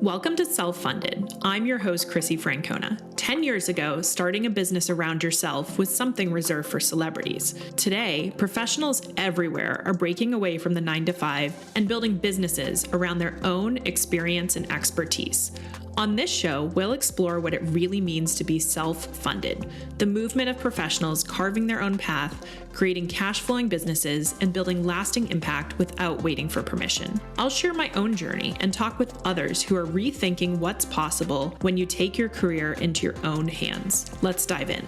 Welcome to Self-Funded. I'm your host, Chrissie Francona. 10 years ago, starting a business around yourself was something reserved for celebrities. Today, professionals everywhere are breaking away from the 9-to-5 and building businesses around their own experience and expertise. On this show, we'll explore what it really means to be self-funded, the movement of professionals carving their own path, creating cash-flowing businesses, and building lasting impact without waiting for permission. I'll share my own journey and talk with others who are rethinking what's possible when you take your career into your own hands. Let's dive in.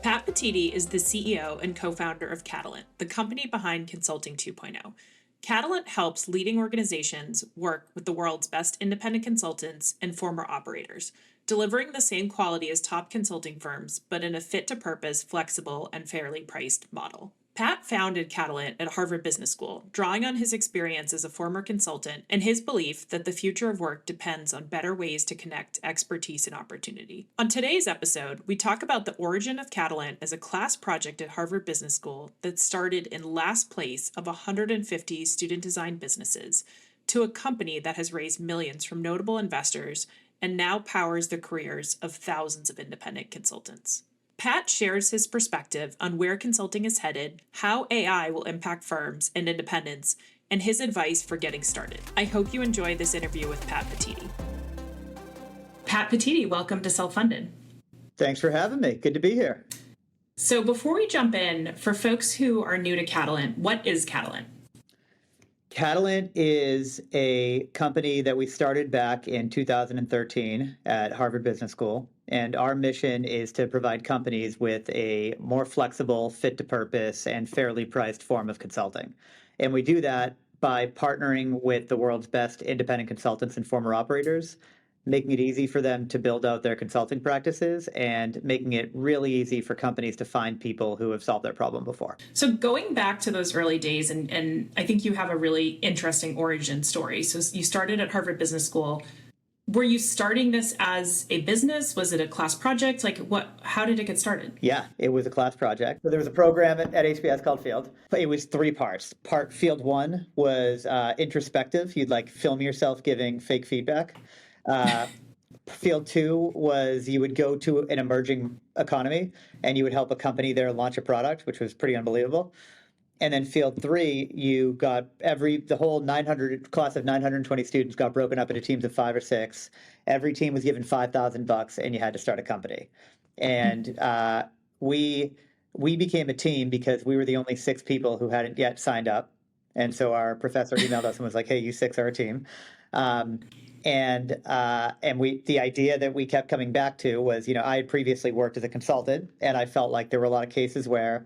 Pat Petitti is the CEO and co-founder of Catalynt, the company behind Consulting 2.0. Catalynt helps leading organizations work with the world's best independent consultants and former operators, delivering the same quality as top consulting firms, but in a fit-to-purpose, flexible, and fairly priced model. Pat founded Catalynt at Harvard Business School, drawing on his experience as a former consultant and his belief that the future of work depends on better ways to connect expertise and opportunity. On today's episode, we talk about the origin of Catalynt as a class project at Harvard Business School that started in last place of 150 student-designed businesses to a company that has raised millions from notable investors and now powers the careers of thousands of independent consultants. Pat shares his perspective on where consulting is headed, how AI will impact firms and independents, and his advice for getting started. I hope you enjoy this interview with Pat Petitti. Pat Petitti, welcome to Self-Funded. Thanks for having me. Good to be here. So before we jump in, for folks who are new to Catalynt, what is Catalynt? Catalynt is a company that we started back in 2013 at Harvard Business School. And our mission is to provide companies with a more flexible, fit-to-purpose, and fairly priced form of consulting. And we do that by partnering with the world's best independent consultants and former operators, making it easy for them to build out their consulting practices and making it really easy for companies to find people who have solved their problem before. So going back to those early days, and I think you have a really interesting origin story. So you started at Harvard Business School. Were you starting this as a business? Was it a class project? How did it get started? Yeah, it was a class project. So there was a program at HBS called Field. It was 3 parts. Field 1 was introspective. You'd film yourself giving fake feedback. Field 2 was you would go to an emerging economy and you would help a company there launch a product, which was pretty unbelievable. And then Field 3, you got the whole 900 class of 920 students got broken up into teams of 5 or 6. Every team was given $5,000 and you had to start a company. And we became a team because we were the only 6 people who hadn't yet signed up. And so our professor emailed us and was like, "Hey, you 6 are a team." And the idea that we kept coming back to was, I had previously worked as a consultant, and I felt like there were a lot of cases where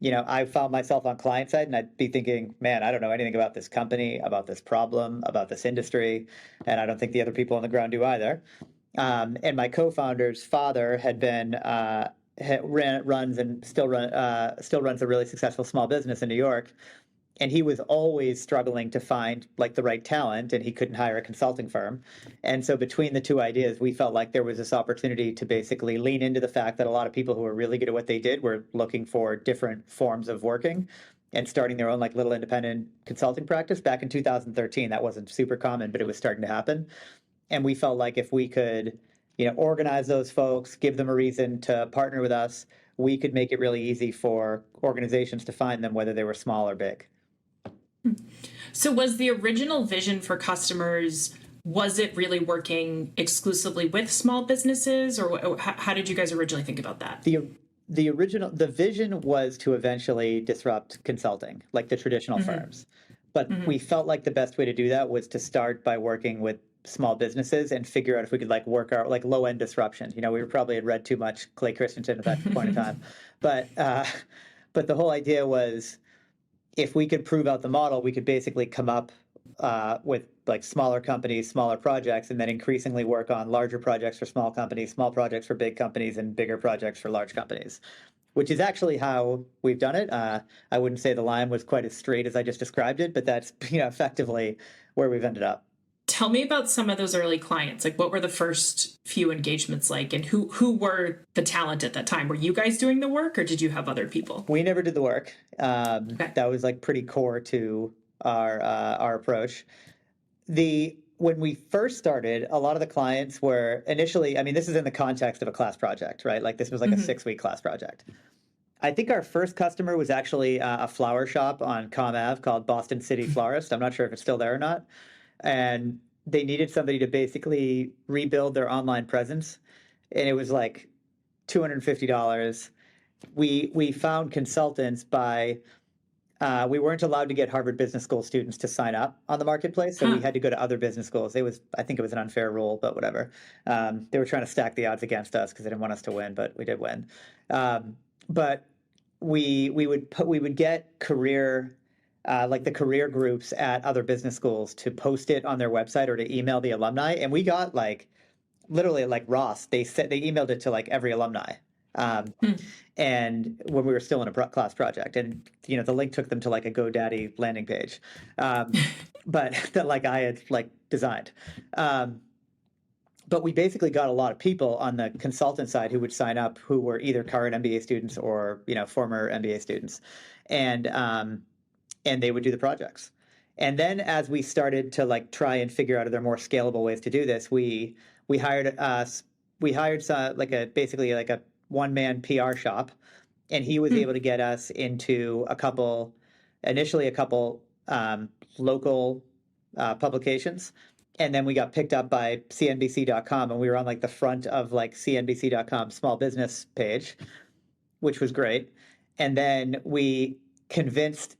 I found myself on client side and I'd be thinking, man, I don't know anything about this company, about this problem, about this industry. And I don't think the other people on the ground do either. And my co-founder's father had been, runs a really successful small business in New York. And he was always struggling to find the right talent, and he couldn't hire a consulting firm. And so between the 2 ideas, we felt like there was this opportunity to basically lean into the fact that a lot of people who were really good at what they did were looking for different forms of working and starting their own little independent consulting practice. Back in 2013, that wasn't super common, but it was starting to happen. And we felt like if we could, organize those folks, give them a reason to partner with us, we could make it really easy for organizations to find them, whether they were small or big. So was the original vision for customers, was it really working exclusively with small businesses, or how did you guys originally think about that? The vision was to eventually disrupt consulting, like the traditional firms. But we felt like the best way to do that was to start by working with small businesses and figure out if we could work our low-end disruption. We probably had read too much Clay Christensen at that point in time. But the whole idea was, if we could prove out the model, we could basically come up with smaller companies, smaller projects, and then increasingly work on larger projects for small companies, small projects for big companies, and bigger projects for large companies, which is actually how we've done it. I wouldn't say the line was quite as straight as I just described it, but that's effectively where we've ended up. Tell me about some of those early clients. What were the first few engagements like, and who were the talent at that time? Were you guys doing the work, or did you have other people? We never did the work. Okay. That was pretty core to our approach. When we first started, a lot of the clients were initially, I mean, this is in the context of a class project, right? Like this was like a 6-week class project. I think our first customer was actually a flower shop on Com Ave called Boston City Florist. I'm not sure if it's still there or not. And they needed somebody to basically rebuild their online presence. And it was like $250. We found consultants by we weren't allowed to get Harvard Business School students to sign up on the marketplace, so we had to go to other business schools. I think it was an unfair rule, but whatever. They were trying to stack the odds against us because they didn't want us to win, but we did win. But we would get career like the career groups at other business schools to post it on their website or to email the alumni, and we got like literally like Ross. They emailed it to like every alumni. And when we were still in a class project, and the link took them to like a GoDaddy landing page, but that like I had like designed. But we basically got a lot of people on the consultant side who would sign up, who were either current MBA students or former MBA students, and they would do the projects. And then as we started to like try and figure out other more scalable ways to do this, we hired basically like a one-man PR shop, and he was able to get us into initially a couple local publications, and then we got picked up by CNBC.com, and we were on like the front of like CNBC.com small business page, which was great. And then we convinced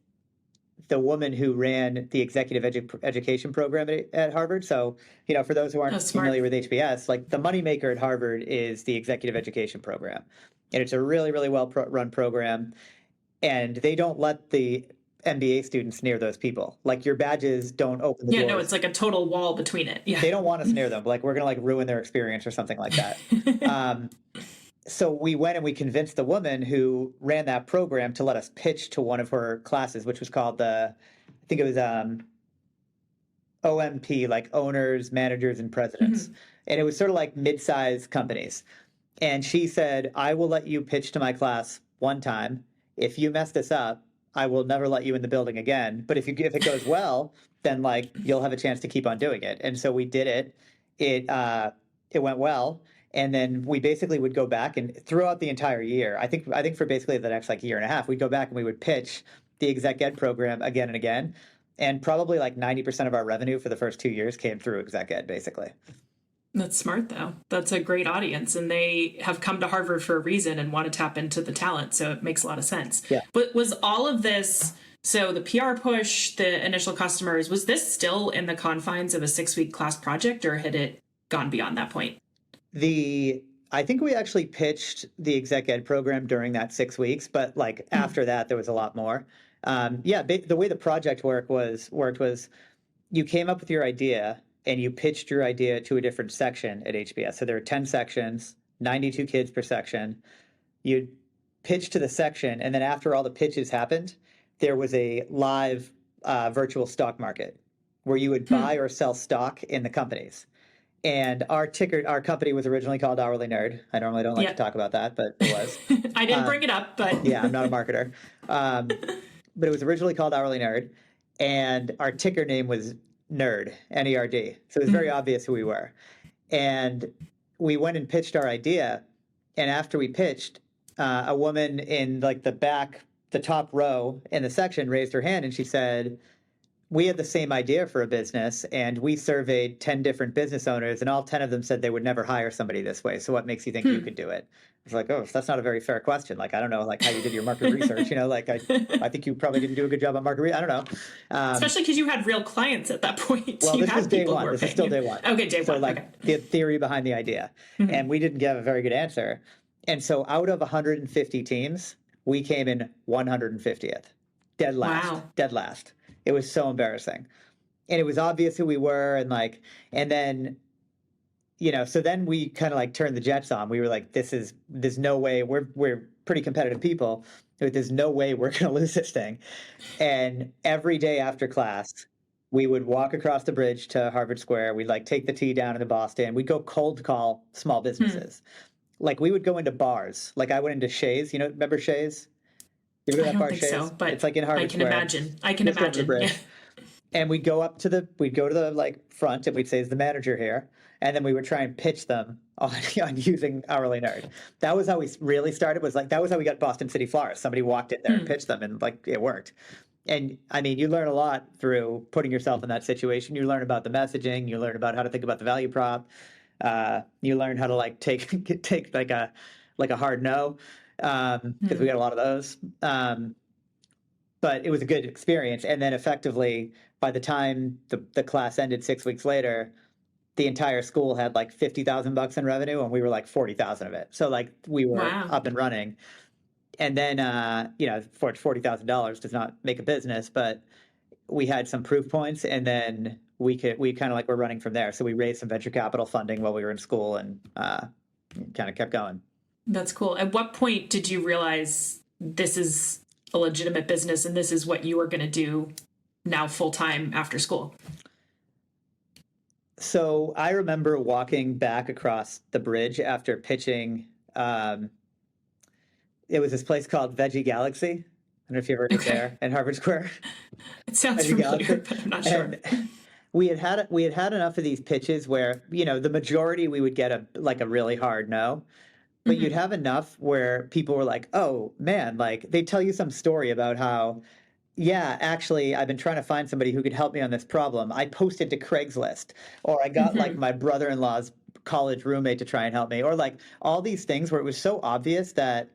the woman who ran the executive education program at Harvard. So, for those who aren't familiar with HBS, like the moneymaker at Harvard is the executive education program. And it's a really, really well run program. And they don't let the MBA students near those people. Like your badges don't open the doors. Yeah, no, it's like a total wall between it. Yeah. They don't want us near them. Like we're going to like ruin their experience or something like that. So we went and we convinced the woman who ran that program to let us pitch to one of her classes, which was called I think it was OMP, like owners, managers, and presidents. And it was sort of like mid-sized companies. And she said, I will let you pitch to my class one time. If you mess this up, I will never let you in the building again. But if it goes well, then like you'll have a chance to keep on doing it. And so we did it. It went well. And then we basically would go back, and throughout the entire year, I think for basically the next like year and a half, we'd go back and we would pitch the exec ed program again and again. And probably like 90% of our revenue for the first 2 years came through exec ed, basically. That's smart, though. That's a great audience, and they have come to Harvard for a reason and want to tap into the talent. So it makes a lot of sense. Yeah. But was all of this, so the PR push, the initial customers, was this still in the confines of a 6-week class project, or had it gone beyond that point? I think we actually pitched the exec ed program during that 6 weeks, but like after that, there was a lot more. The way the project worked was you came up with your idea and you pitched your idea to a different section at HBS. So there are 10 sections, 92 kids per section. You'd pitch to the section, and then after all the pitches happened, there was a live virtual stock market where you would buy or sell stock in the companies. And our company was originally called Hourly Nerd. I normally don't like to talk about that, but it was. I didn't bring it up, but yeah, I'm not a marketer. But it was originally called Hourly Nerd, and our ticker name was Nerd, N-E-R-D. So it was very obvious who we were. And we went and pitched our idea, and after we pitched, a woman in like the top row in the section raised her hand, and she said, we had the same idea for a business, and we surveyed 10 different business owners, and all 10 of them said they would never hire somebody this way. So what makes you think you could do it? It's like, oh, that's not a very fair question. Like, I don't know, like how you did your market research, like I think you probably didn't do a good job on market research. I don't know. Especially because you had real clients at that point. Well, this was day one. This is still day one. Okay, day one. So like the theory behind the idea. And we didn't give a very good answer. And so out of 150 teams, we came in 150th. Dead last. Wow. Dead last. It was so embarrassing. And it was obvious who we were. And then, so then we kind of like turned the jets on. We were like, there's no way, we're pretty competitive people. There's no way we're going to lose this thing. And every day after class, we would walk across the bridge to Harvard Square. We'd like take the T down into Boston. We'd go cold call small businesses. Like we would go into bars. Like I went into Shays, remember Shays? You ever go to that bar, Shays? So, but it's like in Harvard I can Square. imagine. I can imagine. Yeah. And we'd go to the like front and we'd say, is the manager here? And then we would try and pitch them on using Hourly Nerd. That was how we really started. That was how we got Boston City Flowers. Somebody walked in there and pitched them, and like it worked. And I mean, you learn a lot through putting yourself in that situation. You learn about the messaging. You learn about how to think about the value prop. You learn how to like take like a hard no, because we got a lot of those. But it was a good experience. And then effectively, by the time the class ended 6 weeks later, the entire school had like $50,000 in revenue, and we were like 40,000 of it. So like we were up and running. And then, for $40,000 does not make a business, but we had some proof points, and then we kind of like were running from there. So we raised some venture capital funding while we were in school, and kind of kept going. That's cool. At what point did you realize this is a legitimate business and this is what you were going to do now full time after school? So I remember walking back across the bridge after pitching. It was this place called Veggie Galaxy. I don't know if you ever heard it there in Harvard Square. It sounds familiar, but I'm not sure. And we had enough of these pitches where, the majority we would get a really hard no. But you'd have enough where people were like, oh man, like they tell you some story about how, yeah, actually, I've been trying to find somebody who could help me on this problem. I posted to Craigslist, or I got like my brother-in-law's college roommate to try and help me, or like all these things where it was so obvious that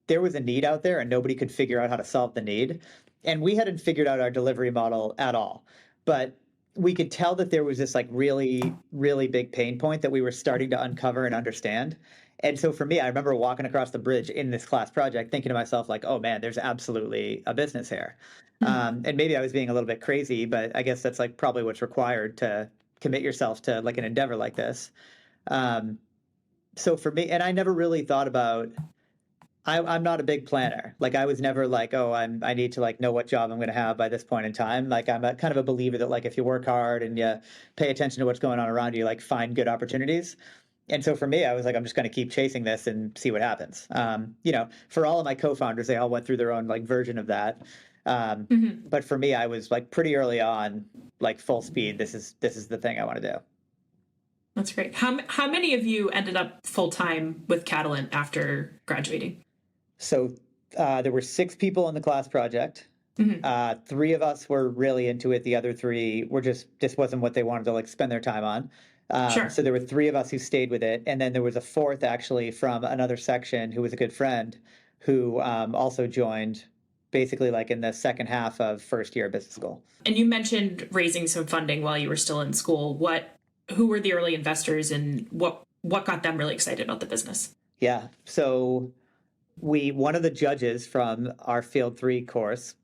there was a need out there and nobody could figure out how to solve the need. And we hadn't figured out our delivery model at all. But we could tell that there was this like really, really big pain point that we were starting to uncover and understand. And so for me, I remember walking across the bridge in this class project thinking to myself, like, oh man, there's absolutely a business here. And maybe I was being a little bit crazy, but I guess that's like probably what's required to commit yourself to like an endeavor like this. So for me, and I never really thought about, I'm not a big planner. Like I was never like, oh, I need to like know what job I'm going to have by this point in time. Like I'm kind of a believer that like if you work hard and you pay attention to what's going on around you, like find good opportunities. And so for me, I was like, I'm just going to keep chasing this and see what happens. For all of my co-founders, they all went through their own like version of that. But for me, I was like pretty early on, like full speed. This is the thing I want to do. That's great. How many of you ended up full time with Catalan after graduating? So there were 6 people in the class project. 3 of us were really into it. The other 3 were just wasn't what they wanted to like spend their time on. Sure. So there were 3 of us who stayed with it. And then there was a 4th actually from another section who was a good friend who also joined basically like in the second half of first year of business school. And you mentioned raising some funding while you were still in school. Who were the early investors and what got them really excited about the business? Yeah. So one of the judges from our Field 3 course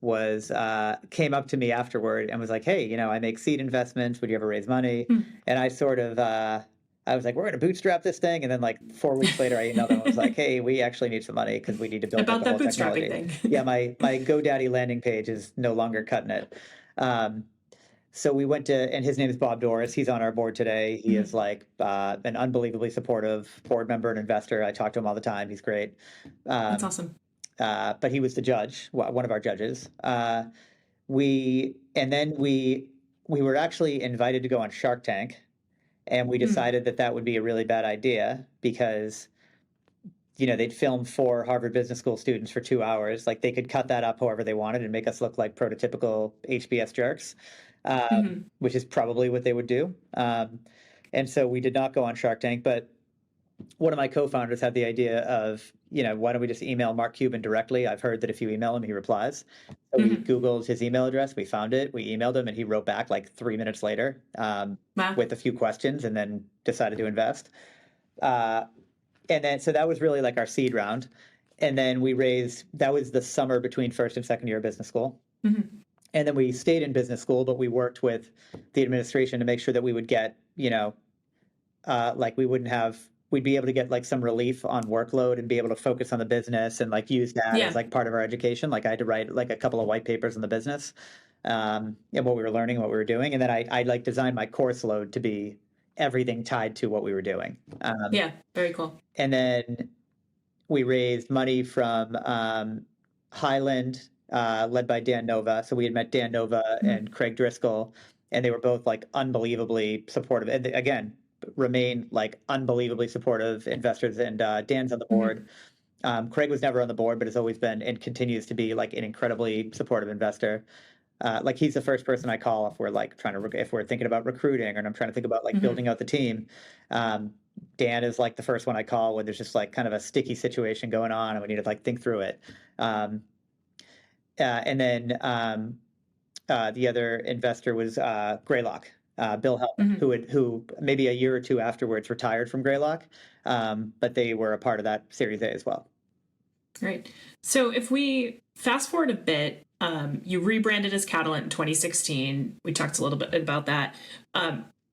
came up to me afterward and was like, hey, I make seed investments. Would you ever raise money? And I sort of, I was like, we're going to bootstrap this thing. And then like 4 weeks later, I emailed them. I was like, hey, we actually need some money because we need to build about the that whole bootstrapping technology. thing. Yeah, my GoDaddy landing page is no longer cutting it. So we went to, and his name is Bob Doris. He's on our board today. He is like an unbelievably supportive board member and investor. I talk to him all the time. He's great. That's awesome. But he was the judge, one of our judges. We were actually invited to go on Shark Tank, and we decided that would be a really bad idea because they'd film 4 Harvard Business School students for 2 hours. Like they could cut that up however they wanted and make us look like prototypical HBS jerks. Which is probably what they would do. And so we did not go on Shark Tank, but one of my co-founders had the idea of, why don't we just email Mark Cuban directly? I've heard that if you email him, he replies. So we Googled his email address, we found it, we emailed him, and he wrote back like 3 minutes later with a few questions and then decided to invest. So that was really like our seed round. And then that was the summer between first and second year of business school. And then we stayed in business school, but we worked with the administration to make sure that we would get, we'd be able to get like some relief on workload and be able to focus on the business and like use that as like part of our education. Like I had to write like a couple of white papers on the business and what we were learning, what we were doing. And then I like designed my course load to be everything tied to what we were doing. Very cool. And then we raised money from Highland led by Dan Nova. So we had met Dan Nova and Craig Driscoll, and they were both like unbelievably supportive. And again, remain like unbelievably supportive investors. And Dan's on the board. Craig was never on the board, but has always been and continues to be like an incredibly supportive investor. Like he's the first person I call if we're like if we're thinking about recruiting, and I'm trying to think about like building out the team. Dan is like the first one I call when there's just like kind of a sticky situation going on and we need to like think through it. And then the other investor was Greylock, Bill Hellman, who maybe a year or two afterwards retired from Greylock, but they were a part of that Series A as well. Great. So if we fast forward a bit, you rebranded as Catalant in 2016. We talked a little bit about that.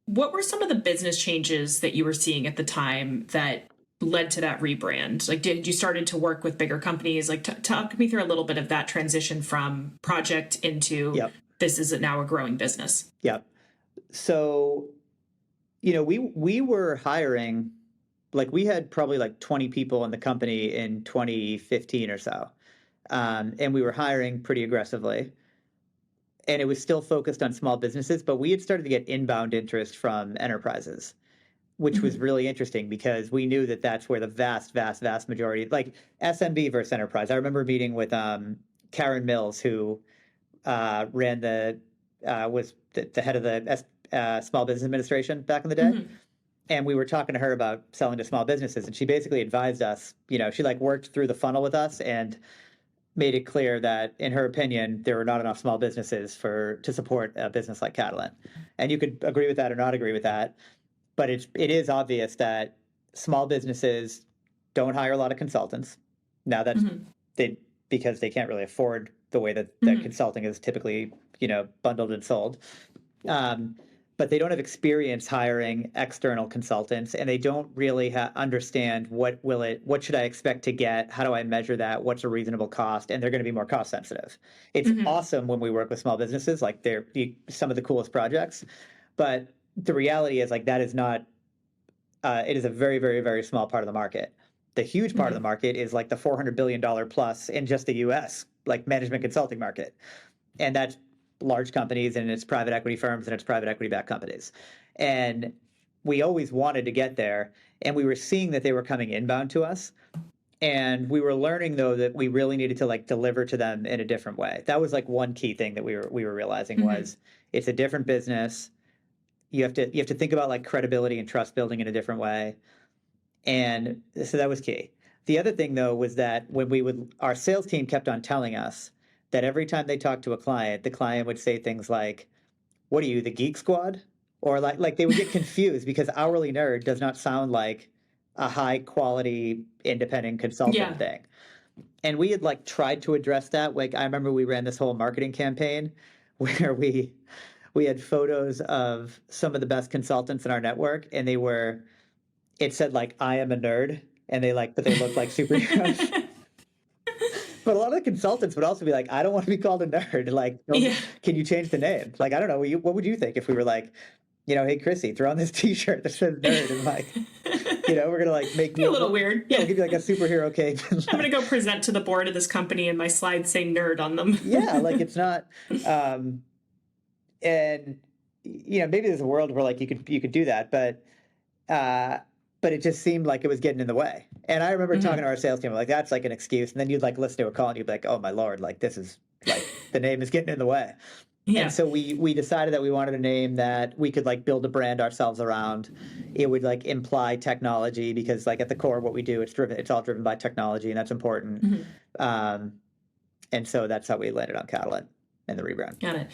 What were some of the business changes that you were seeing at the time that led to that rebrand? Like, did you started to work with bigger companies? Like, talk me through a little bit of that transition from project into this is now a growing business. Yep. So, you know, we were hiring, like we had probably like 20 people in the company in 2015 or so. And we were hiring pretty aggressively. And it was still focused on small businesses, but we had started to get inbound interest from enterprises, which was really interesting because we knew that that's where the vast majority, like SMB versus enterprise. I remember meeting with Karen Mills, who ran was the head of the Small Business Administration back in the day. And we were talking to her about selling to small businesses. And she basically advised us, you know, she like worked through the funnel with us and made it clear that, in her opinion, there were not enough small businesses to support a business like Catalan. And you could agree with that or not agree with that, but it is obvious that small businesses don't hire a lot of consultants. Now that's because they can't really afford the way that consulting is typically, you know, bundled and sold. But they don't have experience hiring external consultants, and they don't really understand what should I expect to get? How do I measure that? What's a reasonable cost? And they're going to be more cost sensitive. It's awesome when we work with small businesses, like they're some of the coolest projects. But the reality is like that is not, it is a very, very, very small part of the market. The huge part of the market is like the $400 billion plus in just the US, like management consulting market. And that's large companies and it's private equity firms and it's private equity backed companies. And we always wanted to get there, and we were seeing that they were coming inbound to us. And we were learning though that we really needed to like deliver to them in a different way. That was like one key thing that we were realizing was it's a different business. You have to think about like credibility and trust building in a different way. And so that was key. The other thing though was that when our sales team kept on telling us that every time they talked to a client, the client would say things like, "What are you, the Geek Squad?" Or like they would get confused because hourly nerd does not sound like a high quality independent consultant thing. And we had like tried to address that. Like I remember we ran this whole marketing campaign where we had photos of some of the best consultants in our network, and it said like, "I am a nerd," and but they looked like superheroes. But a lot of the consultants would also be like, "I don't want to be called a nerd. Like, can you change the name?" Like, I don't know. What would you think if we were like, you know, "Hey, Chrissie, throw on this T-shirt that says nerd," and like, you know, we're gonna like make you a little weird. Yeah, we'll give you like a superhero cape. I'm gonna go present to the board of this company, and my slides say nerd on them. Yeah, like it's not. And you know, maybe there's a world where like you could do that, but it just seemed like it was getting in the way. And I remember talking to our sales team, like, that's like an excuse. And then you'd like listen to a call and you'd be like, "Oh my Lord, like this is like the name is getting in the way." Yeah. And so we decided that we wanted a name that we could like build a brand ourselves around. It would like imply technology because like at the core of what we do, it's all driven by technology, and that's important. And so that's how we landed on Catalynt and the rebrand. Got it.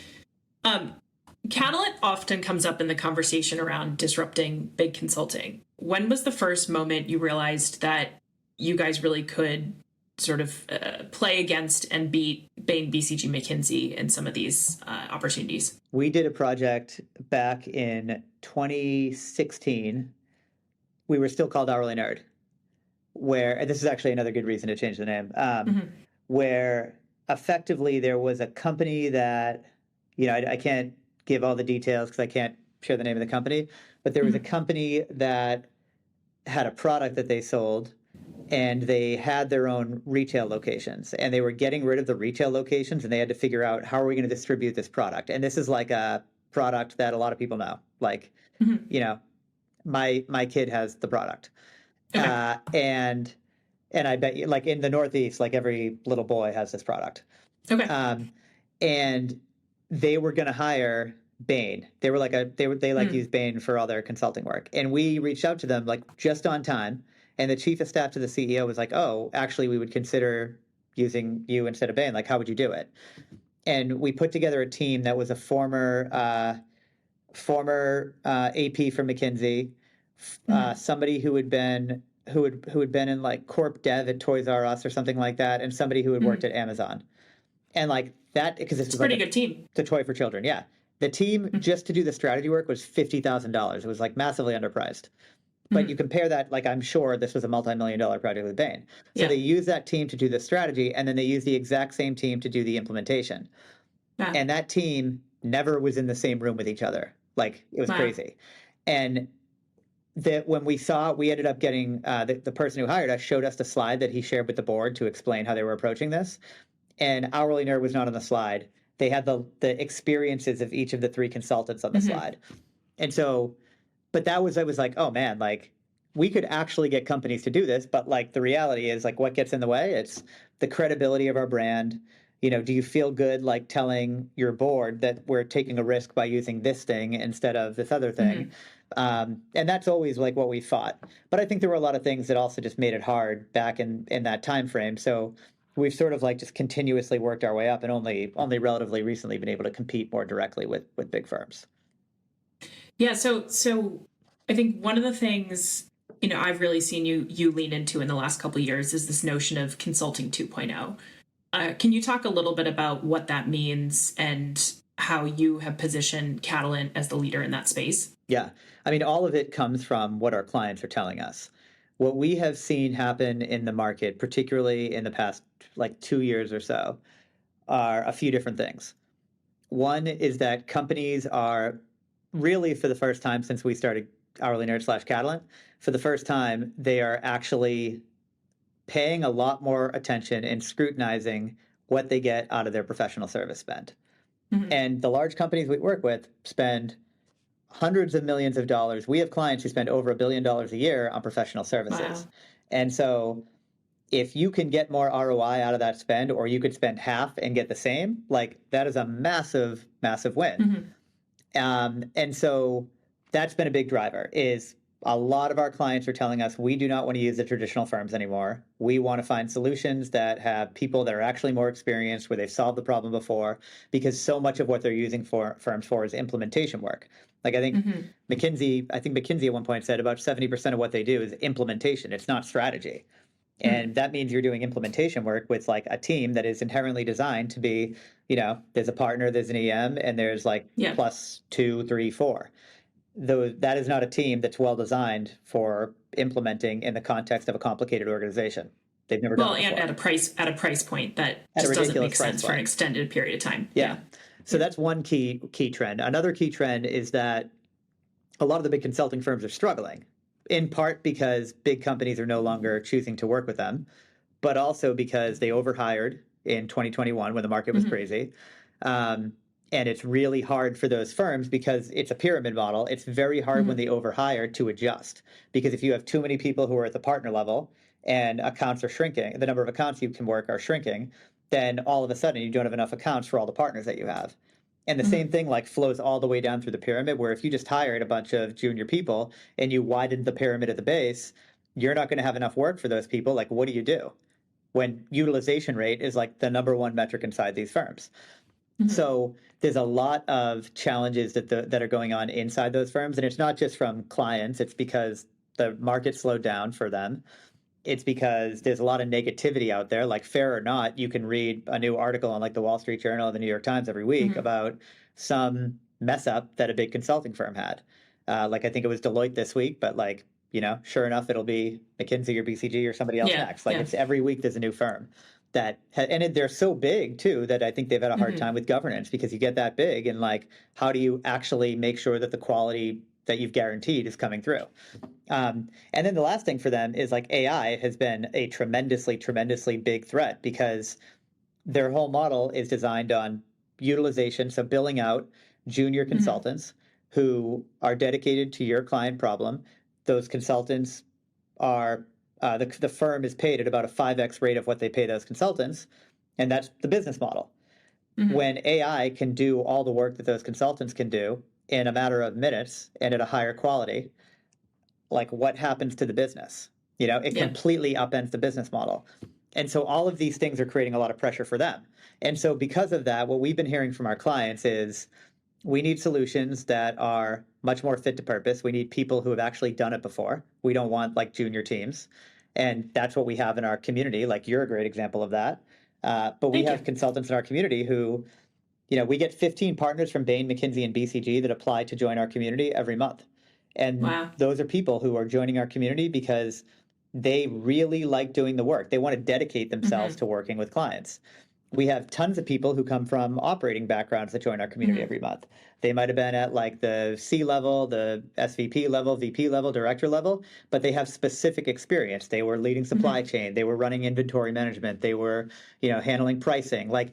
Catalynt often comes up in the conversation around disrupting big consulting. When was the first moment you realized that you guys really could sort of play against and beat Bain, BCG, McKinsey in some of these opportunities? We did a project back in 2016. We were still called Hourly Nerd, and this is actually another good reason to change the name, where effectively there was a company that, you know, I can't give all the details because I can't share the name of the company, but there was a company that had a product that they sold and they had their own retail locations, and they were getting rid of the retail locations, and they had to figure out, how are we going to distribute this product? And this is like a product that a lot of people know. Like, you know, my kid has the product. Okay. And I bet you, like in the Northeast, like every little boy has this product. Okay. And they were going to hire Bain. They were like they like to use Bain for all their consulting work. And we reached out to them like just on time. And the chief of staff to the CEO was like, "Oh, actually, we would consider using you instead of Bain. Like, how would you do it?" And we put together a team that was a former AP from McKinsey, somebody who had been in like corp dev at Toys R Us or something like that, and somebody who had worked at Amazon. And like that, because this was pretty like good team. The toy for children. Yeah. The team just to do the strategy work was $50,000. It was like massively underpriced. But you compare that, like, I'm sure this was a multi-million-dollar project with Bain. So they use that team to do the strategy, and then they use the exact same team to do the implementation. And that team never was in the same room with each other. Like, it was crazy. And that when we ended up getting the person who hired us showed us the slide that he shared with the board to explain how they were approaching this. And Hourly Nerd was not on the slide. They had the experiences of each of the three consultants on the slide. And so, but I was like, oh man, like we could actually get companies to do this. But like the reality is, like, what gets in the way? It's the credibility of our brand. You know, do you feel good like telling your board that we're taking a risk by using this thing instead of this other thing? And that's always like what we fought. But I think there were a lot of things that also just made it hard back in that time frame. So we've sort of like just continuously worked our way up, and only relatively recently been able to compete more directly with big firms. Yeah. So I think one of the things, you know, I've really seen you lean into in the last couple of years is this notion of consulting 2.0. Can you talk a little bit about what that means and how you have positioned Catalan as the leader in that space? Yeah. I mean, all of it comes from what our clients are telling us. What we have seen happen in the market, particularly in the past like 2 years or so, are a few different things. One is that companies are really, for the first time since we started Hourly Nerd / Catalant, for the first time, they are actually paying a lot more attention and scrutinizing what they get out of their professional service spend. And the large companies we work with spend hundreds of millions of dollars. We have clients who spend over $1 billion a year on professional services. Wow. And so if you can get more ROI out of that spend, or you could spend half and get the same, like that is a massive, massive win. And so that's been a big driver. Is a lot of our clients are telling us we do not want to use the traditional firms anymore. We want to find solutions that have people that are actually more experienced, where they've solved the problem before, because so much of what they're using firms for is implementation work. Like I think McKinsey at one point said about 70% of what they do is implementation. It's not strategy. And that means you're doing implementation work with like a team that is inherently designed to be, you know, there's a partner, there's an EM, and there's like plus 2, 3, 4. Though that is not a team that's well designed for implementing in the context of a complicated organization. They've never done it before. And at a price point that just doesn't make sense for an extended period of time. Yeah. So that's one key trend. Another key trend is that a lot of the big consulting firms are struggling, in part because big companies are no longer choosing to work with them, but also because they overhired in 2021 when the market was crazy. And it's really hard for those firms because it's a pyramid model. It's very hard when they overhire to adjust, because if you have too many people who are at the partner level and accounts are shrinking, the number of accounts you can work are shrinking, then all of a sudden you don't have enough accounts for all the partners that you have. And the same thing like flows all the way down through the pyramid, where if you just hired a bunch of junior people and you widened the pyramid at the base, you're not going to have enough work for those people. Like, what do you do when utilization rate is like the number one metric inside these firms? So there's a lot of challenges that are going on inside those firms. And it's not just from clients. It's because the market slowed down for them. It's because there's a lot of negativity out there. Like, fair or not, you can read a new article on like the Wall Street Journal or the New York Times every week about some mess up that a big consulting firm had. Like I think it was Deloitte this week, but like, you know, sure enough, it'll be McKinsey or BCG or somebody else next. Like it's every week there's a new firm. They're so big too that I think they've had a hard time with governance, because you get that big and like, how do you actually make sure that the quality that you've guaranteed is coming through. And then the last thing for them is like AI has been a tremendously big threat because their whole model is designed on utilization, so billing out junior consultants who are dedicated to your client problem. Those consultants are the firm is paid at about a 5x rate of what they pay those consultants, and that's the business model. When AI can do all the work that those consultants can do in a matter of minutes and at a higher quality, like what happens to the business? It completely upends the business model. And so all of these things are creating a lot of pressure for them. And so because of that, what we've been hearing from our clients is we need solutions that are much more fit to purpose. We need people who have actually done it before. We don't want like junior teams. And that's what we have in our community. Like you're a great example of that. But we have consultants in our community who, we get 15 partners from Bain, McKinsey, and BCG that apply to join our community every month. And those are people who are joining our community because they really like doing the work. They want to dedicate themselves to working with clients. We have tons of people who come from operating backgrounds that join our community every month. They might have been at like the C level, the SVP level, VP level, director level, but they have specific experience. They were leading supply chain. They were running inventory management. They were, handling pricing, like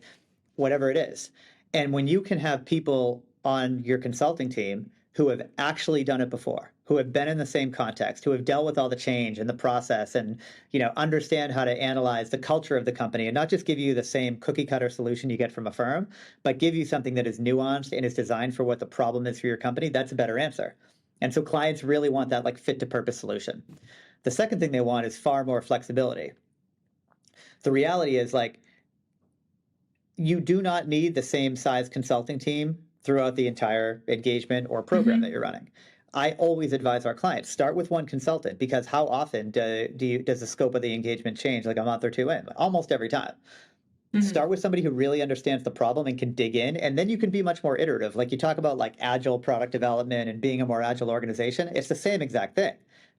whatever it is. And when you can have people on your consulting team who have actually done it before, who have been in the same context, who have dealt with all the change and the process and, understand how to analyze the culture of the company and not just give you the same cookie cutter solution you get from a firm, but give you something that is nuanced and is designed for what the problem is for your company, that's a better answer. And so clients really want that like fit to purpose solution. The second thing they want is far more flexibility. The reality is like, you do not need the same size consulting team throughout the entire engagement or program that you're running. I always advise our clients, start with one consultant, because how often does the scope of the engagement change like a month or two in? Almost every time. Start with somebody who really understands the problem and can dig in, and then you can be much more iterative. Like you talk about like agile product development and being a more agile organization, it's the same exact thing.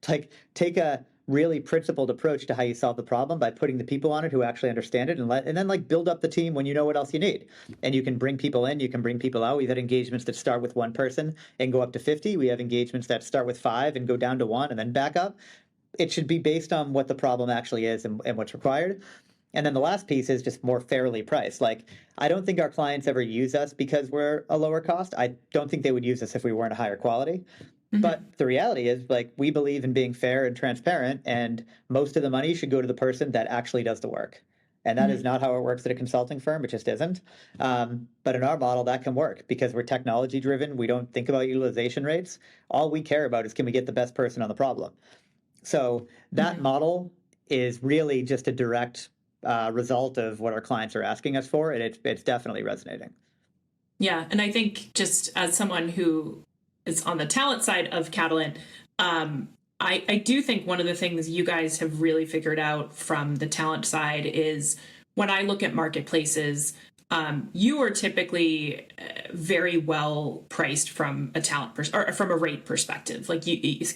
Like take a really principled approach to how you solve the problem by putting the people on it who actually understand it, and then like build up the team when you know what else you need. And you can bring people in, you can bring people out. We've had engagements that start with one person and go up to 50. We have engagements that start with 5 and go down to 1 and then back up. It should be based on what the problem actually is and what's required. And then the last piece is just more fairly priced. Like, I don't think our clients ever use us because we're a lower cost. I don't think they would use us if we weren't a higher quality. But the reality is, like, we believe in being fair and transparent, and most of the money should go to the person that actually does the work. And that is not how it works at a consulting firm. It just isn't. But in our model, that can work because we're technology driven. We don't think about utilization rates. All we care about is, can we get the best person on the problem? So that model is really just a direct result of what our clients are asking us for, and it's definitely resonating. Yeah, and I think just as someone who is on the talent side of Catalan, I do think one of the things you guys have really figured out from the talent side is when I look at marketplaces, you are typically very well priced from a talent or from a rate perspective. Like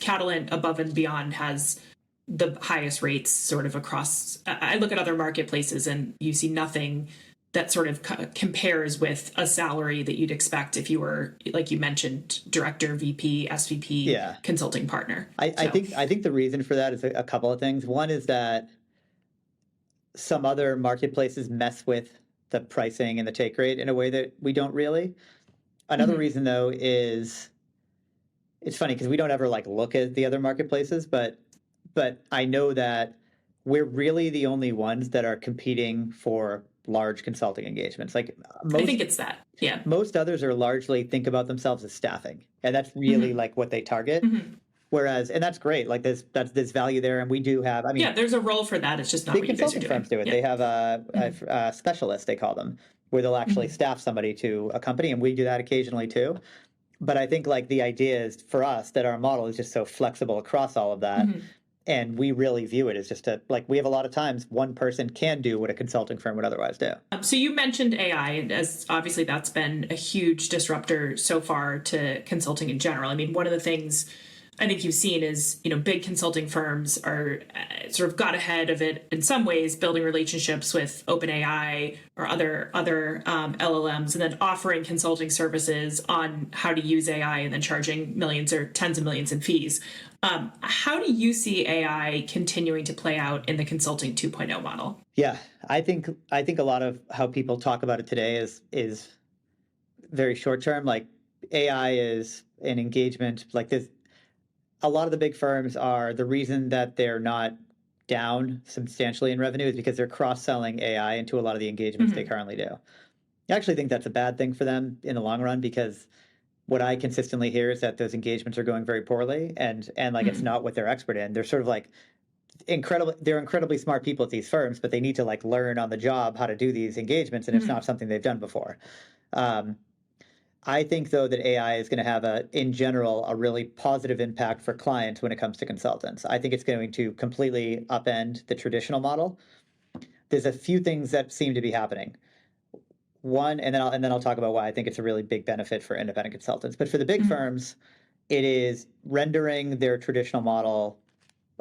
Catalan above and beyond has the highest rates sort of across. I look at other marketplaces and you see nothing that sort of compares with a salary that you'd expect if you were, like you mentioned, director, VP, SVP, consulting partner. I think the reason for that is a couple of things. One is that some other marketplaces mess with the pricing and the take rate in a way that we don't really. Another reason, though, is it's funny because we don't ever like look at the other marketplaces, but I know that we're really the only ones that are competing for large consulting engagements. Like I think it's that. Yeah. Most others are largely think about themselves as staffing, and that's really like what they target. Whereas, and that's great. Like there's value there, and we do have. I mean, there's a role for that. It's just not what you guys are doing. Consulting firms do it. They have a specialist, they call them, where they'll actually staff somebody to a company, and we do that occasionally too. But I think like the idea is for us that our model is just so flexible across all of that. And we really view it as just we have a lot of times one person can do what a consulting firm would otherwise do. So you mentioned AI, and as obviously that's been a huge disruptor so far to consulting in general. I mean, one of the things I think you've seen is, big consulting firms are sort of got ahead of it in some ways, building relationships with OpenAI or other LLMs, and then offering consulting services on how to use AI, and then charging millions or tens of millions in fees. How do you see AI continuing to play out in the consulting 2.0 model? Yeah, I think a lot of how people talk about it today is very short term. Like AI is an engagement like this. A lot of the big firms are the reason that they're not down substantially in revenue is because they're cross-selling AI into a lot of the engagements they currently do. I actually think that's a bad thing for them in the long run, because what I consistently hear is that those engagements are going very poorly, and like it's not what they're expert in. They're sort of like they're incredibly smart people at these firms, but they need to like learn on the job how to do these engagements, and it's not something they've done before. I think, though, that AI is going to have in general, a really positive impact for clients when it comes to consultants. I think it's going to completely upend the traditional model. There's a few things that seem to be happening. One, and then I'll talk about why I think it's a really big benefit for independent consultants. But for the big firms, it is rendering their traditional model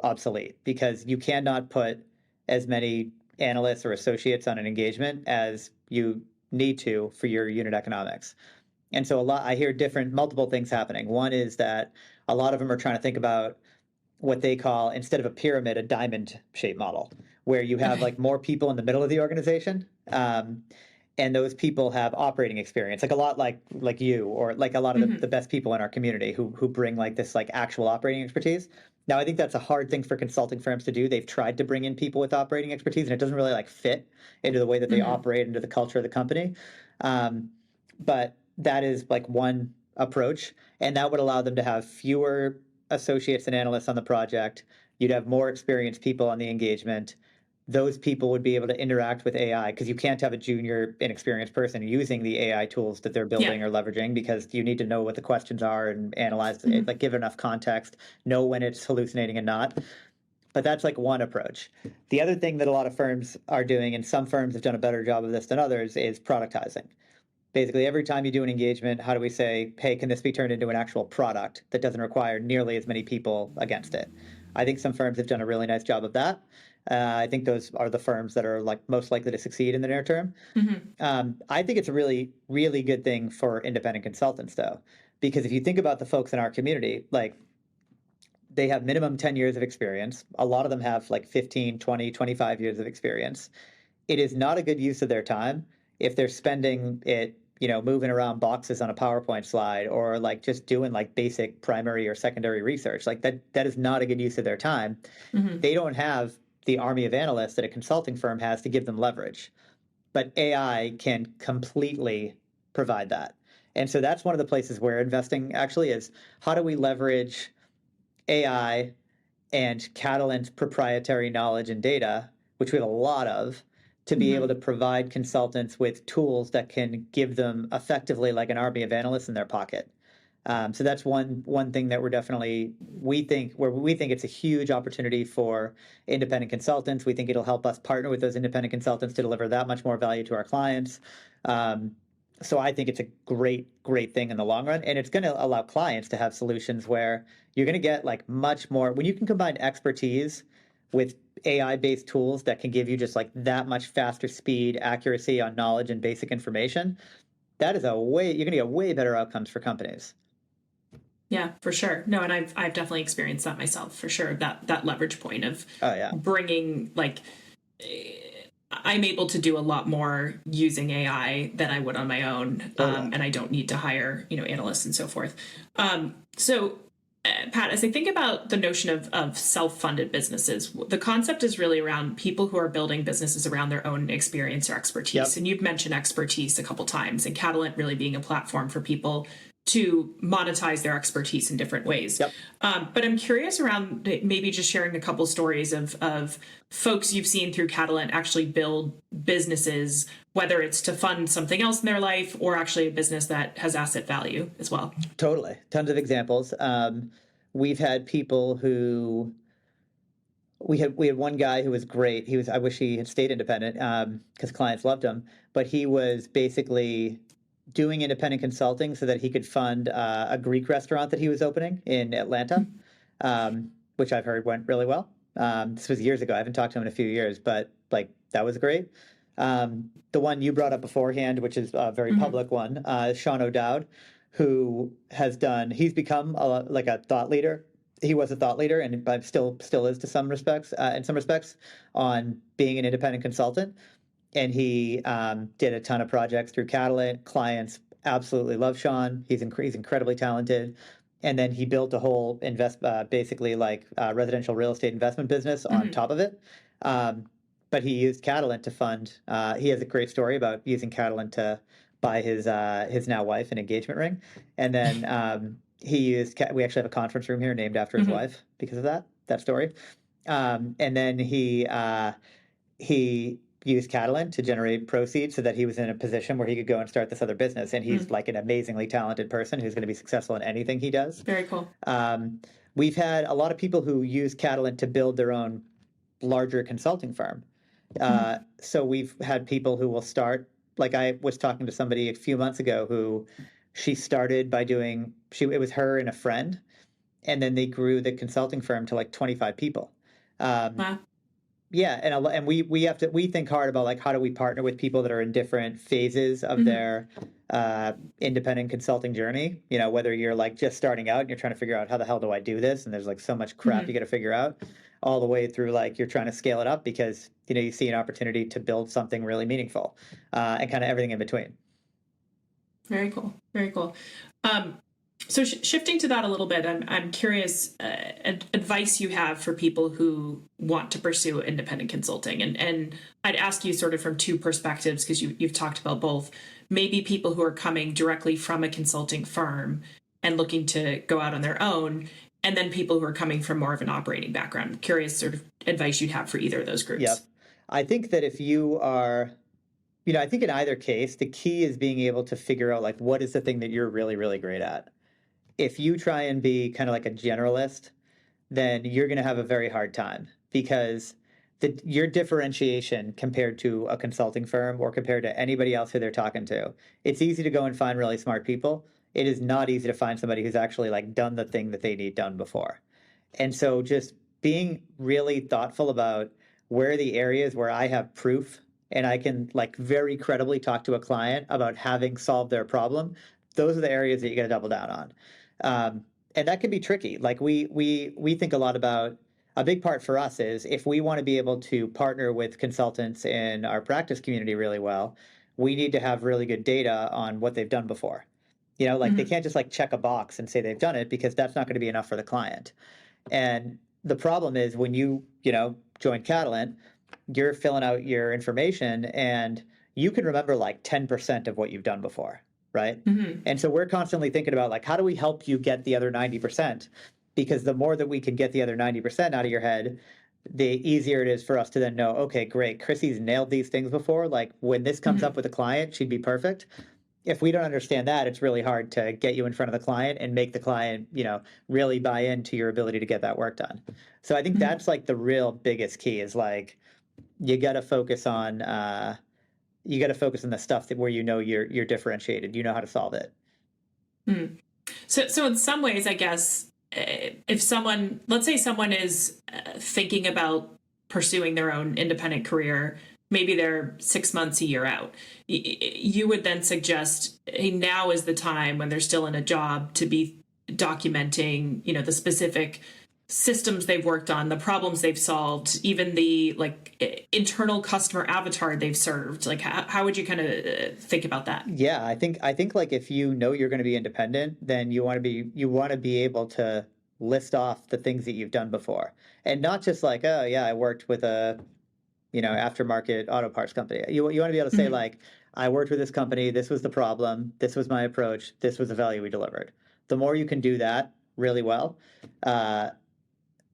obsolete, because you cannot put as many analysts or associates on an engagement as you need to for your unit economics. And so I hear multiple things happening. One is that a lot of them are trying to think about what they call, instead of a pyramid, a diamond-shaped model, where you have like more people in the middle of the organization, and those people have operating experience, like a lot like you, or like a lot of the best people in our community who bring like this like actual operating expertise. Now, I think that's a hard thing for consulting firms to do. They've tried to bring in people with operating expertise, and it doesn't really like fit into the way that they operate, into the culture of the company. But that is like one approach, and that would allow them to have fewer associates and analysts on the project. You'd have more experienced people on the engagement. Those people would be able to interact with AI, because you can't have a junior, inexperienced person using the AI tools that they're building or leveraging, because you need to know what the questions are and analyze it, like give enough context, know when it's hallucinating and not. But that's like one approach. The other thing that a lot of firms are doing, and some firms have done a better job of this than others, is productizing. Basically, every time you do an engagement, how do we say, hey, can this be turned into an actual product that doesn't require nearly as many people against it? I think some firms have done a really nice job of that. I think those are the firms that are like most likely to succeed in the near term. I think it's a really, really good thing for independent consultants, though, because if you think about the folks in our community, like they have minimum 10 years of experience. A lot of them have like 15, 20, 25 years of experience. It is not a good use of their time if they're spending it, moving around boxes on a PowerPoint slide, or like just doing like basic primary or secondary research. Like that is not a good use of their time. They don't have the army of analysts that a consulting firm has to give them leverage, but AI can completely provide that. And so that's one of the places where investing actually is. How do we leverage AI and Catalant's proprietary knowledge and data, which we have a lot of, to be able to provide consultants with tools that can give them effectively like an army of analysts in their pocket. So that's one thing that we think it's a huge opportunity for independent consultants. We think it'll help us partner with those independent consultants to deliver that much more value to our clients. So I think it's a great thing in the long run, and it's going to allow clients to have solutions where you're going to get like much more when you can combine expertise with AI-based tools that can give you just like that much faster speed, accuracy on knowledge and basic information. That is you're going to get way better outcomes for companies. Yeah, for sure. No, and I've definitely experienced that myself, for sure. That leverage point of bringing like. I'm able to do a lot more using AI than I would on my own, and I don't need to hire analysts and so forth. So, Pat, as I think about the notion of self-funded businesses, the concept is really around people who are building businesses around their own experience or expertise. Yep. And you've mentioned expertise a couple times, and Catalynt really being a platform for people to monetize their expertise in different ways. Yep. But I'm curious around maybe just sharing a couple stories of folks you've seen through Catalynt actually build businesses, whether it's to fund something else in their life or actually a business that has asset value as well. Totally. Tons of examples. We've had people who we had one guy who was great. I wish he had stayed independent because clients loved him, but he was basically doing independent consulting so that he could fund a Greek restaurant that he was opening in Atlanta. which I've heard went really well. This was years ago. I haven't talked to him in a few years, but like that was great. The one you brought up beforehand, which is a very public one, Sean O'Dowd, who has he's become like a thought leader. He was a thought leader, and but still is to some respects, in some respects, on being an independent consultant. And he did a ton of projects through Catalynt. Clients absolutely love Sean. He's incredibly talented. And then he built a whole basically like residential real estate investment business on top of it. But he used Catalynt to fund. He has a great story about using Catalynt to buy his now wife an engagement ring, and then he used. We actually have a conference room here named after his wife because of that story. And then he used Catalan to generate proceeds so that he was in a position where he could go and start this other business. And he's like an amazingly talented person who's going to be successful in anything he does. Very cool. We've had a lot of people who use Catalan to build their own larger consulting firm. So we've had people who will start, like I was talking to somebody a few months ago who she started by it was her and a friend, and then they grew the consulting firm to like 25 people. Wow. Yeah, and we think hard about like how do we partner with people that are in different phases of their independent consulting journey. You know, whether you're like just starting out and you're trying to figure out how the hell do I do this, and there's like so much crap you got to figure out, all the way through like you're trying to scale it up because you see an opportunity to build something really meaningful, and kind of everything in between. Very cool. Very cool. So shifting to that a little bit, I'm curious advice you have for people who want to pursue independent consulting, and I'd ask you sort of from two perspectives because you've talked about both. Maybe people who are coming directly from a consulting firm and looking to go out on their own, and then people who are coming from more of an operating background. I'm curious sort of advice you'd have for either of those groups. Yeah, I think that if you are, I think in either case, the key is being able to figure out like what is the thing that you're really, really great at. If you try and be kind of like a generalist, then you're going to have a very hard time because your differentiation compared to a consulting firm or compared to anybody else who they're talking to, it's easy to go and find really smart people. It is not easy to find somebody who's actually like done the thing that they need done before. And so just being really thoughtful about where are the areas where I have proof and I can like very credibly talk to a client about having solved their problem. Those are the areas that you got to double down on. And that can be tricky. Like we think a lot about, a big part for us is if we want to be able to partner with consultants in our practice community really well, we need to have really good data on what they've done before. They can't just like check a box and say they've done it because that's not going to be enough for the client. And the problem is when you join Catalynt, you're filling out your information and you can remember like 10% of what you've done before. Right. And so we're constantly thinking about like, how do we help you get the other 90%? Because the more that we can get the other 90% out of your head, the easier it is for us to then know, okay, great, Chrissie's nailed these things before. Like when this comes up with a client, she'd be perfect. If we don't understand that, it's really hard to get you in front of the client and make the client, really buy into your ability to get that work done. So I think that's like the real biggest key is like, you got to focus on, the stuff that where you're differentiated, you know how to solve it. So in some ways, I guess, let's say someone is thinking about pursuing their own independent career, maybe they're 6 months, a year out, you would then suggest, hey, now is the time when they're still in a job to be documenting, the specific systems they've worked on, the problems they've solved, even the like internal customer avatar they've served. Like how would you kind of think about that? Yeah, I think like if you're going to be independent, then you want to be able to list off the things that you've done before, and not just like, oh yeah, I worked with a aftermarket auto parts company. You want to be able to say like, I worked with this company, this was the problem, this was my approach, this was the value we delivered. The more you can do that really well,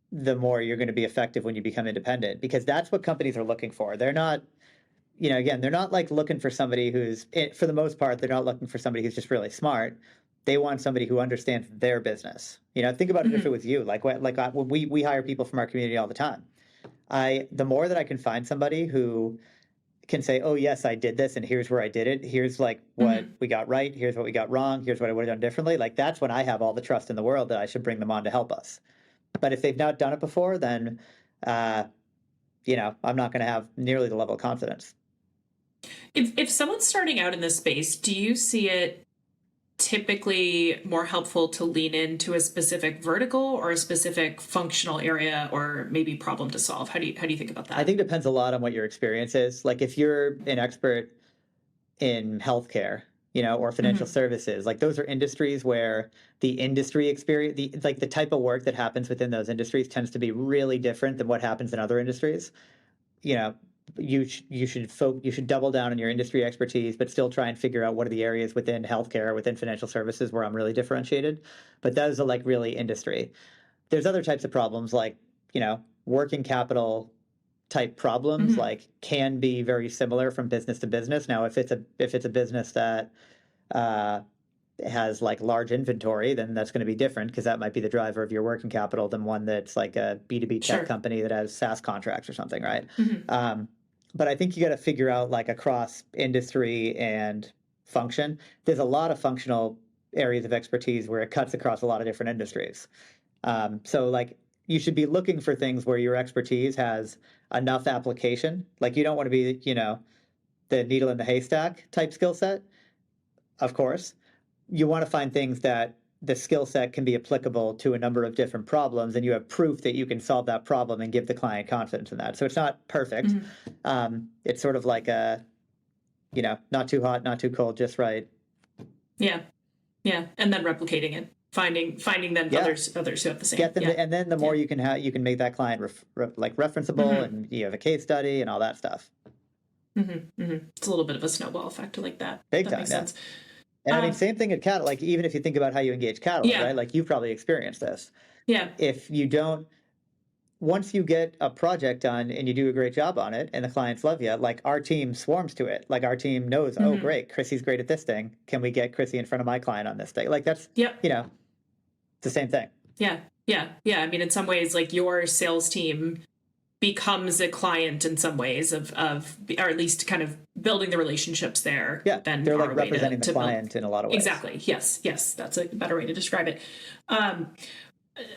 the more you're going to be effective when you become independent, because that's what companies are looking for. They're not, they're not like looking for somebody who's, for the most part, they're not looking for somebody who's just really smart. They want somebody who understands their business. Think about it if it was you. Like when we hire people from our community all the time. The more that I can find somebody who can say, oh yes, I did this and here's where I did it. Here's like what we got right. Here's what we got wrong. Here's what I would have done differently. Like that's when I have all the trust in the world that I should bring them on to help us. But if they've not done it before, then, I'm not going to have nearly the level of confidence. If someone's starting out in this space, do you see it typically more helpful to lean into a specific vertical or a specific functional area or maybe problem to solve? How do you think about that? I think it depends a lot on what your experience is. Like if you're an expert in healthcare, or financial services, like those are industries where the industry experience, the type of work that happens within those industries tends to be really different than what happens in other industries. You know, you should double down on your industry expertise, but still try and figure out what are the areas within healthcare, within financial services where I'm really differentiated. But those are like really industry. There's other types of problems like, working capital type problems like can be very similar from business to business. Now, if it's a business that has like large inventory, then that's going to be different because that might be the driver of your working capital than one that's like a B2B tech company that has SaaS contracts or something, right? But I think you got to figure out like across industry and function. There's a lot of functional areas of expertise where it cuts across a lot of different industries. So like you should be looking for things where your expertise has enough application. Like you don't want to be, the needle in the haystack type skill set. Of course, you want to find things that the skill set can be applicable to a number of different problems, and you have proof that you can solve that problem and give the client confidence in that. So it's not perfect. It's sort of like a, not too hot, not too cold, just right. Yeah, and then replicating it, finding then others who have the same. Get them, and then the more you can have, you can make that client referenceable, and you have a case study and all that stuff. It's a little bit of a snowball effect like that. Big that time, makes sense. And I mean, same thing at Catalant. Like, even if you think about how you engage Catalant, right? Like, you've probably experienced this. Yeah. If you don't, once you get a project done and you do a great job on it and the clients love you, like our team swarms to it. Like our team knows, oh, great, Chrissie's great at this thing. Can we get Chrissie in front of my client on this thing? Like that's, it's the same thing. Yeah. I mean, in some ways, like your sales team becomes a client in some ways of or at least kind of building the relationships there. Yeah, then they're like representing the client in a lot of ways. Exactly. Yes, that's a better way to describe it.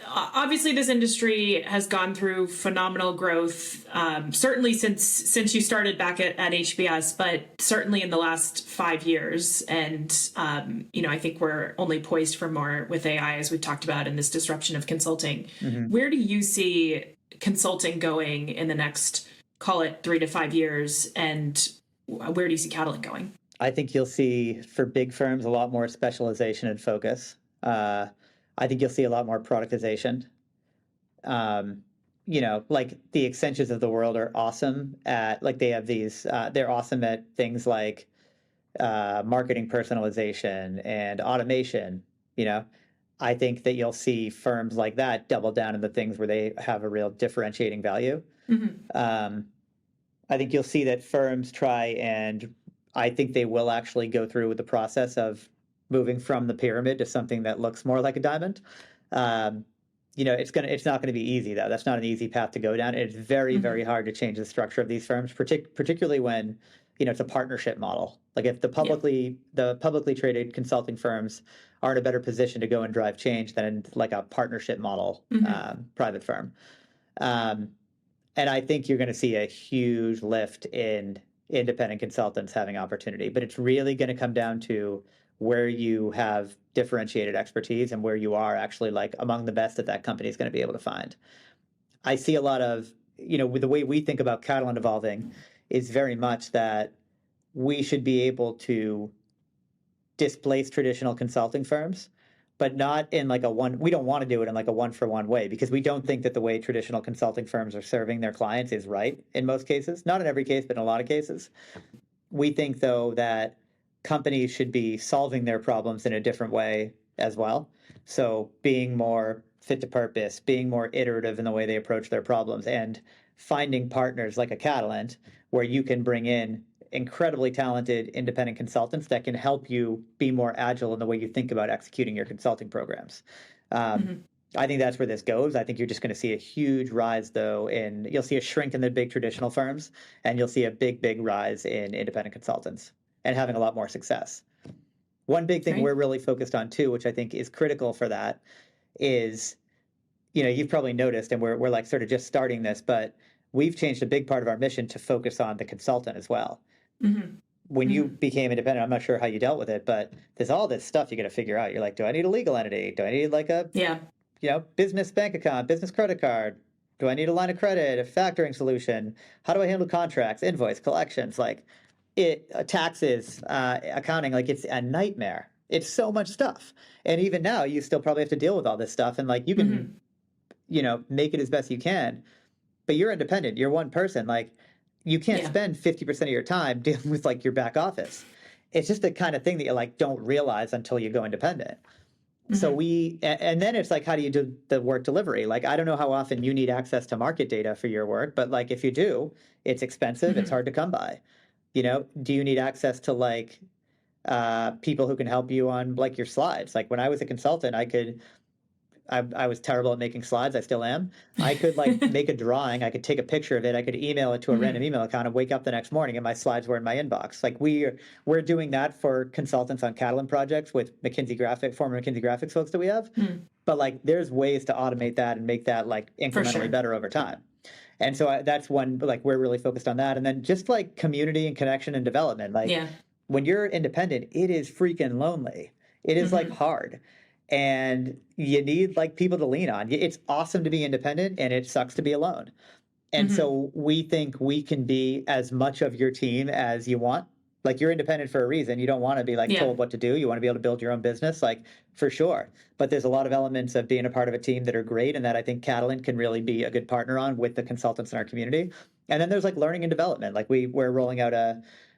Obviously, this industry has gone through phenomenal growth, certainly since you started back at HBS, but certainly in the last 5 years. And, I think we're only poised for more with AI, as we've talked about, in this disruption of consulting. Where do you see consulting going in the next, call it 3 to 5 years, and where do you see Catalynt going? I think you'll see for big firms a lot more specialization and focus. I think you'll see a lot more productization. Like the Accentures of the world are awesome at, like they have these, they're awesome at things like marketing personalization and automation. I think that you'll see firms like that double down on the things where they have a real differentiating value. I think you'll see that firms try, and I think they will actually go through with the process of moving from the pyramid to something that looks more like a diamond. It's not gonna be easy though. That's not an easy path to go down. It's very, very hard to change the structure of these firms, particularly when it's a partnership model. Like if the publicly traded consulting firms are in a better position to go and drive change than like a partnership model private firm. And I think you're going to see a huge lift in independent consultants having opportunity, but it's really going to come down to where you have differentiated expertise and where you are actually like among the best that company is going to be able to find. I see a lot of, with the way we think about Catalan evolving is very much that we should be able to displace traditional consulting firms, but not in like we don't want to do it in like a one-for-one way, because we don't think that the way traditional consulting firms are serving their clients is right in most cases. Not in every case, but in a lot of cases. We think, though, that companies should be solving their problems in a different way as well. So being more fit to purpose, being more iterative in the way they approach their problems, and finding partners like a Catalynt where you can bring in incredibly talented independent consultants that can help you be more agile in the way you think about executing your consulting programs. I think that's where this goes. I think you're just going to see a huge rise, though, you'll see a shrink in the big traditional firms, and you'll see a big, big rise in independent consultants and having a lot more success. One big thing we're really focused on, too, which I think is critical for that, is you've probably noticed, and we're like sort of just starting this, but we've changed a big part of our mission to focus on the consultant as well. Mm-hmm. When you became independent, I'm not sure how you dealt with it, but there's all this stuff you got to figure out. You're like, do I need a legal entity? Do I need like a business bank account, business credit card? Do I need a line of credit, a factoring solution? How do I handle contracts, invoice, collections? Like taxes, accounting, like it's a nightmare. It's so much stuff. And even now you still probably have to deal with all this stuff. And like you can, make it as best you can, but you're independent. You're one person. Like you can't spend 50% of your time dealing with like your back office. It's just the kind of thing that you like don't realize until you go independent. So and then it's like, how do you do the work delivery? Like, I don't know how often you need access to market data for your work, but like, if you do, it's expensive. It's hard to come by. Do you need access to like people who can help you on like your slides? Like when I was a consultant, I was terrible at making slides. I still am. I could like make a drawing. I could take a picture of it. I could email it to a random email account and wake up the next morning and my slides were in my inbox. Like we're doing that for consultants on Catalan projects with former McKinsey Graphics folks that we have. But like there's ways to automate that and make that like incrementally better over time. And so that's one, like we're really focused on that. And then just like community and connection and development. Like when you're independent, it is freaking lonely. It is like hard. And you need like people to lean on. It's awesome to be independent and it sucks to be alone. And so we think we can be as much of your team as you want. Like you're independent for a reason. You don't want to be like told what to do. You want to be able to build your own business, like for sure. But there's a lot of elements of being a part of a team that are great and that I think Catalynt can really be a good partner on with the consultants in our community. And then there's like learning and development. Like we're rolling out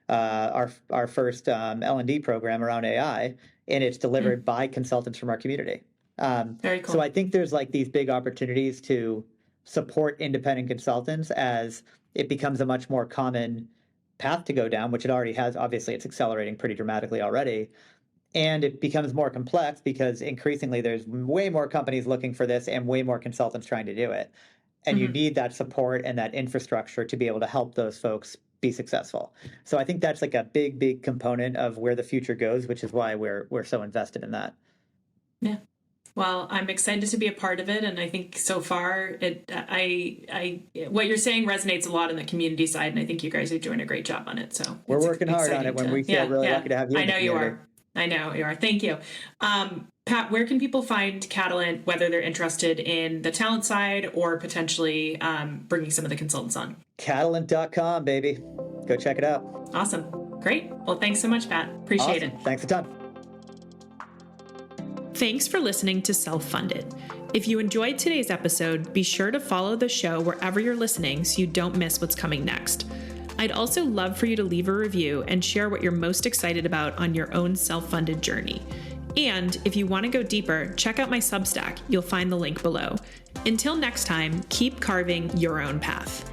our first L&D program around AI, and it's delivered by consultants from our community. Very cool. So I think there's like these big opportunities to support independent consultants as it becomes a much more common path to go down, which it already has. Obviously, it's accelerating pretty dramatically already. And it becomes more complex because increasingly there's way more companies looking for this and way more consultants trying to do it. And you need that support and that infrastructure to be able to help those folks be successful. So I think that's like a big, big component of where the future goes, which is why we're so invested in that. Yeah. Well, I'm excited to be a part of it, and I think so far what you're saying resonates a lot in the community side, and I think you guys are doing a great job on it. So we're working hard on it. When we feel really lucky to have you. I know you are. I know you are. Thank you, Pat. Where can people find Catalynt, whether they're interested in the talent side or potentially bringing some of the consultants on? Catalynt.com, baby. Go check it out. Awesome. Great. Well, thanks so much, Pat. Appreciate it. Thanks a ton. Thanks for listening to Self-Funded. If you enjoyed today's episode, be sure to follow the show wherever you're listening so you don't miss what's coming next. I'd also love for you to leave a review and share what you're most excited about on your own self-funded journey. And if you want to go deeper, check out my Substack. You'll find the link below. Until next time, keep carving your own path.